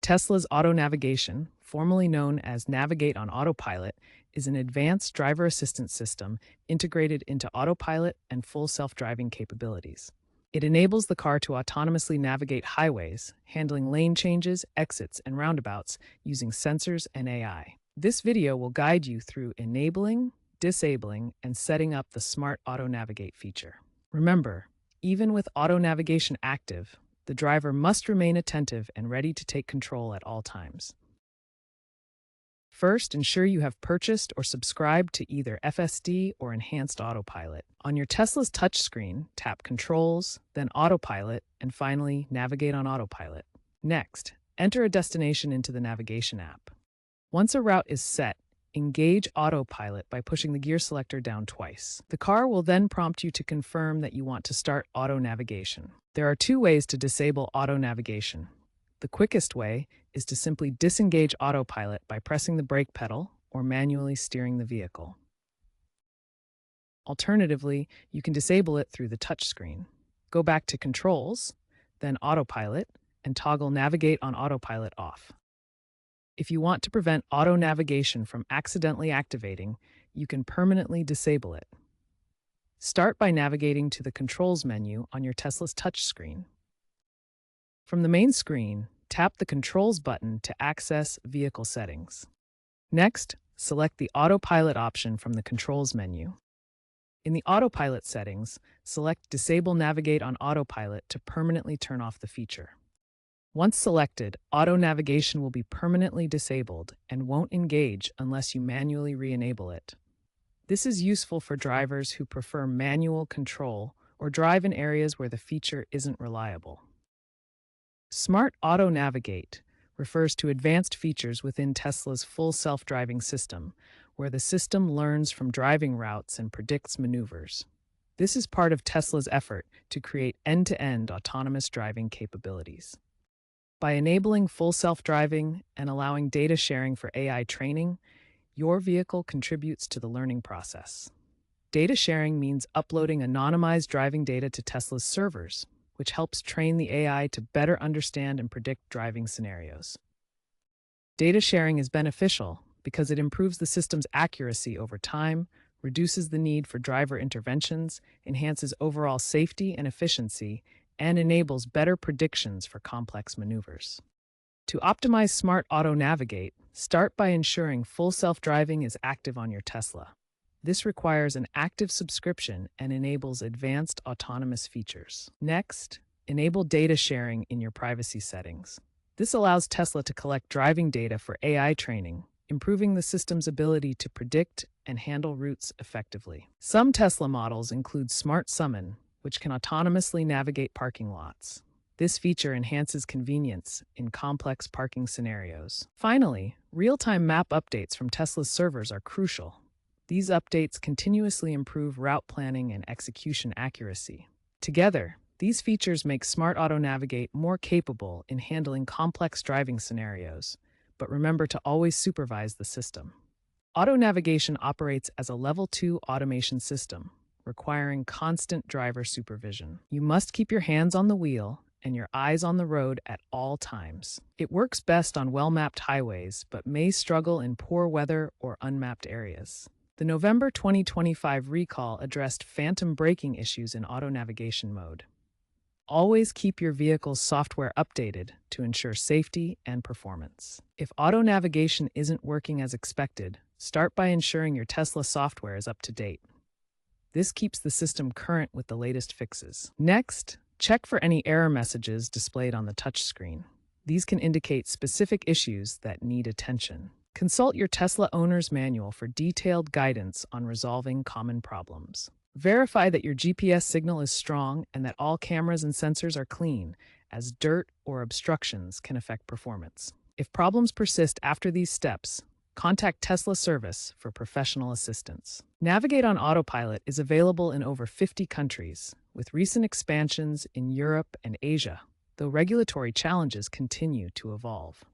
Tesla's auto navigation, formerly known as Navigate on Autopilot, is an advanced driver assistance system integrated into autopilot and full self-driving capabilities. It enables the car to autonomously navigate highways, handling lane changes, exits, and roundabouts using sensors and AI. This video will guide you through enabling, disabling, and setting up the Smart Auto Navigate feature. Remember, even with auto navigation active, the driver must remain attentive and ready to take control at all times. First, ensure you have purchased or subscribed to either FSD or Enhanced Autopilot. On your Tesla's touchscreen, tap Controls, then Autopilot, and finally, Navigate on Autopilot. Next, enter a destination into the navigation app. Once a route is set, engage Autopilot by pushing the gear selector down twice. The car will then prompt you to confirm that you want to start auto navigation. There are two ways to disable auto navigation. The quickest way is to simply disengage Autopilot by pressing the brake pedal or manually steering the vehicle. Alternatively, you can disable it through the touchscreen. Go back to Controls, then Autopilot, and toggle Navigate on Autopilot off. If you want to prevent auto navigation from accidentally activating, you can permanently disable it. Start by navigating to the Controls menu on your Tesla's touchscreen. From the main screen, tap the Controls button to access vehicle settings. Next, select the Autopilot option from the Controls menu. In the Autopilot settings, select Disable Navigate on Autopilot to permanently turn off the feature. Once selected, auto navigation will be permanently disabled and won't engage unless you manually re-enable it. This is useful for drivers who prefer manual control or drive in areas where the feature isn't reliable. Smart Auto Navigate refers to advanced features within Tesla's full self-driving system, where the system learns from driving routes and predicts maneuvers. This is part of Tesla's effort to create end-to-end autonomous driving capabilities. By enabling full self-driving and allowing data sharing for AI training, your vehicle contributes to the learning process. Data sharing means uploading anonymized driving data to Tesla's servers, which helps train the AI to better understand and predict driving scenarios. Data sharing is beneficial because it improves the system's accuracy over time, reduces the need for driver interventions, enhances overall safety and efficiency, and enables better predictions for complex maneuvers. To optimize Smart Auto Navigate, start by ensuring full self-driving is active on your Tesla. This requires an active subscription and enables advanced autonomous features. Next, enable data sharing in your privacy settings. This allows Tesla to collect driving data for AI training, improving the system's ability to predict and handle routes effectively. Some Tesla models include Smart Summon, which can autonomously navigate parking lots. This feature enhances convenience in complex parking scenarios. Finally, real-time map updates from Tesla's servers are crucial. These updates continuously improve route planning and execution accuracy. Together, these features make Smart Auto Navigate more capable in handling complex driving scenarios, but remember to always supervise the system. Auto navigation operates as a Level 2 automation system, requiring constant driver supervision. You must keep your hands on the wheel and your eyes on the road at all times. It works best on well-mapped highways, but may struggle in poor weather or unmapped areas. The November 2025 recall addressed phantom braking issues in auto navigation mode. Always keep your vehicle's software updated to ensure safety and performance. If auto navigation isn't working as expected, start by ensuring your Tesla software is up to date. This keeps the system current with the latest fixes. Next, check for any error messages displayed on the touchscreen. These can indicate specific issues that need attention. Consult your Tesla owner's manual for detailed guidance on resolving common problems. Verify that your GPS signal is strong and that all cameras and sensors are clean, as dirt or obstructions can affect performance. If problems persist after these steps, contact Tesla Service for professional assistance. Navigate on Autopilot is available in over 50 countries, with recent expansions in Europe and Asia, though regulatory challenges continue to evolve.